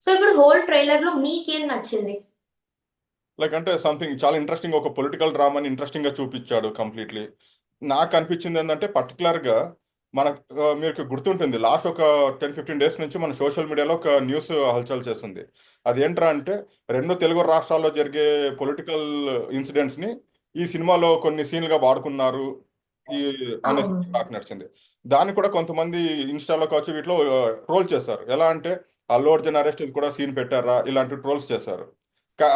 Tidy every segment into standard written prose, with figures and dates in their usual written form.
So ఇప్పుడు whole trailer లో మీకేం నచ్చింది? లైక్ అంటే సంథింగ్ చాలా ఇంట్రెస్టింగ్, ఒక పొలిటికల్ డ్రామాని ఇంట్రెస్టింగ్ గా చూపించాడు కంప్లీట్లీ. నాకు అనిపించింది ఏంటంటే పర్టికులర్ గా మన మీకు గుర్తుంటుంది, లాస్ట్ ఒక 10-15 డేస్ నుంచి మన సోషల్ మీడియాలో ఒక న్యూస్ హల్చల్ చేస్తుంది. అదేంట్రా అంటే రెండు తెలుగు రాష్ట్రాల్లో జరిగే పొలిటికల్ ఇన్సిడెంట్స్ ని ఈ సినిమాలో కొన్ని సీన్లుగా వాడుకున్నారు ఈ అనేసి అవును. టాక్ నడిచింది. దాన్ని కూడా కొంతమంది ఇన్స్టాలో కావచ్చు వీటిలో ట్రోల్ చేశారు. ఎలా అంటే అల్లు అర్జున్ అరెస్ట్ కూడా సీన్ పెట్టారా ఇలాంటి ట్రోల్స్ చేశారు.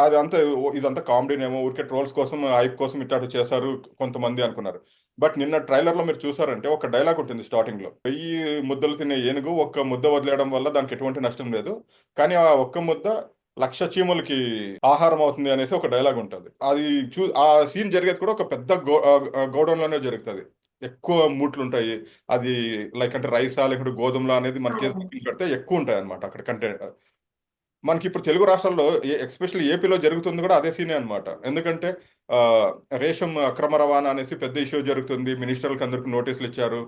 అదంతా ఇదంతా కామెడీనేమో, ఊరికే ట్రోల్స్ కోసం హైప్ కోసం ఇట్లా చేశారు కొంతమంది అనుకున్నారు. బట్ నిన్న ట్రైలర్ లో మీరు చూసారంటే ఒక డైలాగ్ ఉంటుంది స్టార్టింగ్ లో, 1000 ముద్దలు తినే ఏనుగు ఒక్క ముద్ద వదిలేయడం వల్ల దానికి ఎటువంటి నష్టం లేదు, కానీ ఆ ఒక్క ముద్ద 1,00,000 చీమలకి ఆహారం అవుతుంది అనేసి ఒక డైలాగ్ ఉంటుంది. అది ఆ సీన్ జరిగేది కూడా ఒక పెద్ద గోడౌన్ లోనే జరుగుతుంది. ఎక్కువ మూట్లు ఉంటాయి. అది లైక్ అంటే రైసా లేకుంటే గోధుమలా అనేది మనకి అవును. పెడితే ఎక్కువ ఉంటాయి అనమాట అక్కడ కంటెంట్. మనకి ఇప్పుడు తెలుగు రాష్ట్రాల్లో ఎస్పెషల్లీ ఏపీలో జరుగుతుంది కూడా అదే సీనే అనమాట. ఎందుకంటే ఆ, రేషం అక్రమ రవాణా అనేసి పెద్ద ఇష్యూ జరుగుతుంది. మినిస్టర్లకు అందరికి నోటీసులు ఇచ్చారు.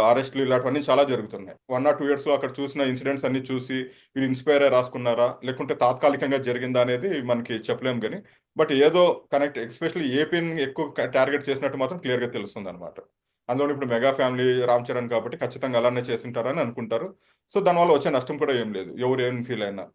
అరెస్టులు ఇలాంటివన్నీ చాలా జరుగుతున్నాయి. 1 or 2 years లో అక్కడ చూసిన ఇన్సిడెంట్స్ అన్ని చూసి వీళ్ళు ఇన్స్పైర్ అయ్యి రాసుకున్నారా లేకుంటే తాత్కాలికంగా జరిగిందా అనేది మనకి చెప్పలేం కానీ, బట్ ఏదో కనెక్ట్ ఎస్పెషల్లీ ఏపీని ఎక్కువ టార్గెట్ చేసినట్టు మాత్రం క్లియర్గా తెలుస్తుంది అనమాట. అందులో ఇప్పుడు మెగా ఫ్యామిలీ రామ్ చరణ్ కాబట్టి ఖచ్చితంగా అలానే చేసింటారని అనుకుంటారు. సో దానివల్ల వచ్చే నష్టం కూడా ఏం లేదు, ఎవరు ఏం ఫీల్ అయినా.